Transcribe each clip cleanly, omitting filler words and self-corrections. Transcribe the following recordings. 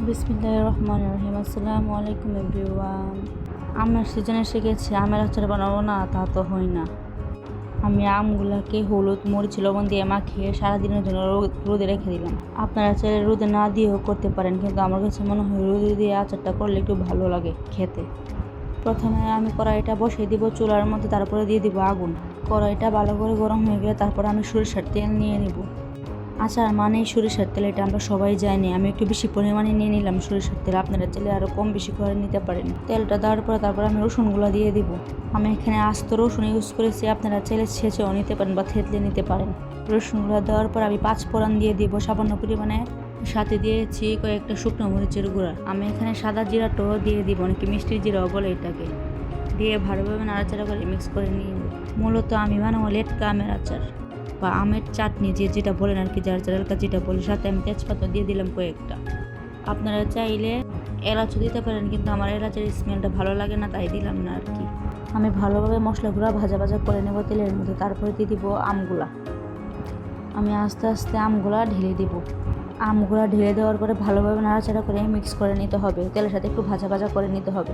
বিসমিল্লাহির রহমানির রহিম। আসসালামু আলাইকুম এভরিওয়ান। আমের সিজনে এসে গেছে, আমের আচার বানাবো না তা তো হয় না। আমি আমগুলাকে হলুদ মরিচ লবণ দিয়ে মাখিয়ে সারাদিনের জন্য রোদে রেখে দিলাম। আপনারা চাইলে রোদে না দিয়েও করতে পারেন, কিন্তু আমার কাছে মনে হয় রোদে দিয়ে আচারটা করলে একটু ভালো লাগে খেতে। প্রথমে আমি কড়াইটা বসিয়ে দিব চুলার মধ্যে, তারপরে দিয়ে দিব আগুন। কড়াইটা ভালো করে গরম হয়ে গেলে তারপর আমি সরিষার তেল নিয়ে নিব। আচার মানেই সরিষার তেল, এটা আমরা সবাই জানি। আমি একটু বেশি পরিমাণে নিয়ে নিলাম সরিষার তেল, আপনারা চাইলে আরও কম বেশি করে নিতে পারেন। তেলটা দেওয়ার পরে তারপর আমি রসুনগুলো দিয়ে দিব। আমি এখানে আস্ত রসুন ইউজ করেছি, আপনারা চাইলে ছেঁচেও নিতে পারেন বা থেতলে নিতে পারেন। রসুনগুলো দেওয়ার পর আমি 5 ফোড়ন দিয়ে দিব সামান্য পরিমাণে, সাথে দিয়েছি কয়েকটা শুকনো মরিচের গুঁড়া। আমি এখানে সাদা জিরাটাও দিয়ে দিব, অনেকে মিষ্টি জিরাও বলে এটাকে। দিয়ে ভালোভাবে নাড়াচাড়া করে মিক্স করে নিয়ে নেব। মূলত আমি বানাবো লেটকা আমের আচার বা আমের চাটনি, যেটা বলেন আর কি, যার যার এলাকা যেটা বলে। সাথে আমি তেজপাতা দিয়ে দিলাম কয়েকটা। আপনারা চাইলে এলাচও দিতে পারেন, কিন্তু আমার এলাচের স্মেলটা ভালো লাগে না, তাই দিলাম না আর কি। আমি ভালোভাবে মশলাগুলো ভাজা ভাজা করে নেব তেলের মধ্যে, তারপরে দিয়ে দিব আমগুলা। আমি আস্তে আস্তে আমগুলা ঢেলে দিব। আমগুলা ঢেলে দেওয়ার পরে ভালোভাবে নাড়াচাড়া করে মিক্স করে নিতে হবে, তেলের সাথে একটু ভাজা ভাজা করে নিতে হবে।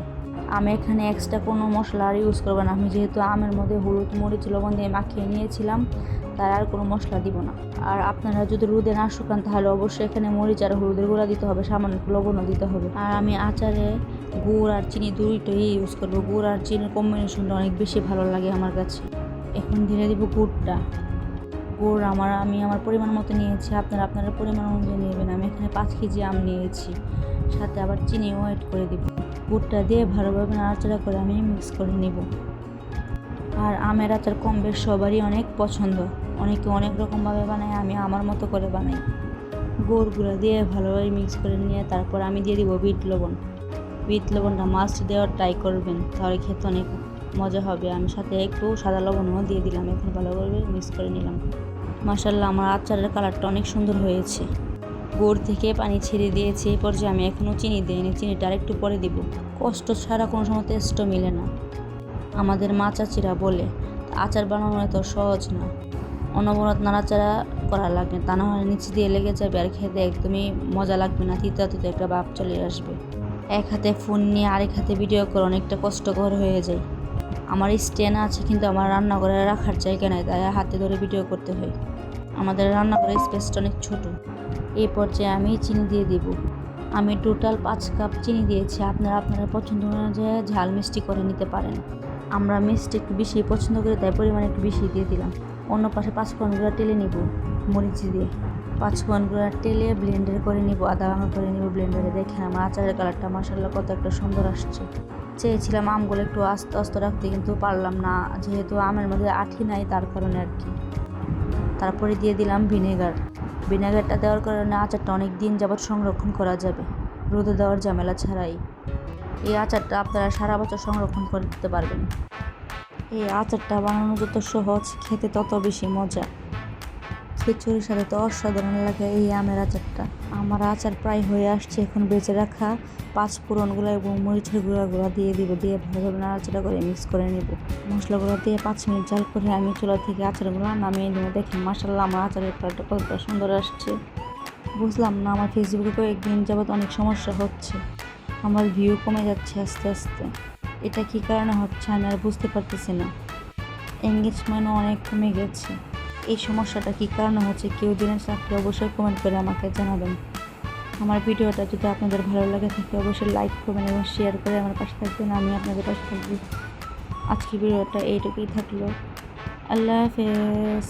আমি এখানে এক্সট্রা কোনো মশলা আর ইউজ করবো না, আমি যেহেতু আমের মধ্যে হলুদ মরিচ লবণ দিয়ে মাখিয়ে নিয়েছিলাম, তার আর কোনো মশলা দিব না। আর আপনারা যদি রোদে না শুকান তাহলে অবশ্যই এখানে মরিচ আর হলুদের গুঁড়া দিতে হবে, সামান্য একটু লবণও দিতে হবে। আর আমি আচারে গুড় আর চিনি দুইটাই ইউজ করবো। গুড় আর চিনির কম্বিনেশনটা অনেক বেশি ভালো লাগে আমার কাছে। এখন ধীরে দিব গুড়টা। গুড় আমি আমার পরিমাণ মতো নিয়েছি, আপনারা আপনাদের পরিমাণ অনুযায়ী নেবেন। আমি এখানে 5 কেজি আম নিয়েছি, সাথে আবার চিনিও অ্যাড করে দিব। গুড়টা দিয়ে ভালোভাবে নাড়াচাড়া করে আমি মিক্স করে নিব। আর আমের আচার কম বেশ সবারই অনেক পছন্দ, অনেকে অনেক রকমভাবে বানায়, আমি আমার মতো করে বানাই। গুড়গুলো দিয়ে ভালোভাবে মিক্স করে নিয়ে তারপর আমি দিয়ে দিব বিট লবণ। বিট লবণটা মাস্ট দেওয়ার ট্রাই করবেন, তাহলে খেতে অনেক মজা হবে। আমি সাথে একটু সাদা লবণও দিয়ে দিলাম। এখন ভালোভাবে মিক্স করে নিলাম। মাশাআল্লাহ, আমার আচারের কালারটা অনেক সুন্দর হয়েছে। গুড় থেকে পানি ছেড়ে দিয়েছে, এই পর্যায়ে আমি এখনও চিনি দিইনি, চিনিটা আরেকটু পরে দিব। কষ্ট ছাড়া কোনো সময় টেস্টও মিলে না, আমাদের মা চাচিরা বলে। আচার বানানো এত সহজ না, অনবরত নাড়াচাড়া করা লাগবে, তা না হলে নিচে দিয়ে লেগে যাবে আর খেতে একদমই মজা লাগবে না, তিতা তিতা একটা ভাব চলে আসবে। এক হাতে ফোন নিয়ে আরেক হাতে ভিডিও করে অনেকটা কষ্টকর হয়ে যায়। আমার স্ট্যান্ড আছে, কিন্তু আমার রান্নাঘরে রাখার জায়গা নেই, তাই হাতে ধরে ভিডিও করতে হয়। আমাদের রান্নাঘরের স্পেসটা অনেক ছোট। এই পর্যায়ে আমি চিনি দিয়ে দিব। আমি টোটাল 5 কাপ চিনি দিয়েছি, আপনারা আপনার পছন্দ অনুযায়ী ঝাল মিষ্টি করে নিতে পারেন। আমরা মিষ্টি একটু বেশি পছন্দ করি, তাই পরিমাণ একটু বেশি দিয়ে দিলাম। অন্য পাশে 5 ফোড়নগুলো টেলে নিব মরিচ দিয়ে। 5 ফোড়নগুলো টেলে ব্লেন্ডার করে নিব, আদা ভাঙা করে নিব ব্লেন্ডারে। দেখে আমার আচারের কালারটা মাশাআল্লাহ কত একটা সুন্দর আসছে। চেয়েছিলাম আমগুলো একটু আস্তে আস্তে রাখতে, কিন্তু পারলাম না, যেহেতু আমের মধ্যে আঠি নাই তার কারণে আর কি। তারপরে দিয়ে দিলাম ভিনেগার। ভিনেগারটা দেওয়ার কারণে আচারটা অনেক দিন যাবৎ সংরক্ষণ করা যাবে, রোদে দেওয়ার ঝামেলা ছাড়াই। এই আচারটা আপনারা সারা বছর সংরক্ষণ করতে পারবেন। এই আচারটা বানানো যত সহজ, খেতে তত বেশি মজা। খিচুড়ির সাথে তো অসাধারণ লাগে এই আমের আচারটা। আমার আচার প্রায় হয়ে আসছে, এখন বেঁচে রাখা 5 ফোড়নগুলো এবং মরিচের গুঁড়াগুলো দিয়ে দিব। দিয়ে ভালোভাবে নাড়াচাড়া করে মিক্স করে নেব। মশলাগুলো দিয়ে 5 মিনিট জাল করে আমি চুলা থেকে আচারগুলো নামিয়ে নেব। দেখেন মাশাআল্লাহ, আমার আচারের কালারটা কতটা সুন্দর আসছে। বুঝলাম না, আমার ফেসবুকে কয়েকদিন যাবৎ অনেক সমস্যা হচ্ছে, আমার ভিউ কমে যাচ্ছে আস্তে আস্তে। এটা কী কারণে হচ্ছে আমি আর বুঝতে পারতেছি না। এঙ্গেজমেন্টও অনেক কমে গেছে। এই সমস্যাটা কী কারণে হচ্ছে কেউ দিনের থাকলে অবশ্যই কমেন্ট করে আমাকে জানাবেন। আমার ভিডিওটা যদি আপনাদের ভালো লাগে থাকে অবশ্যই লাইক করবেন এবং শেয়ার করে আমার পাশে থাকবেন, আমি আপনাদের পাশে থাকবো। আজকের ভিডিওটা এইটুকুই থাকলো। আল্লাহ হাফেজ।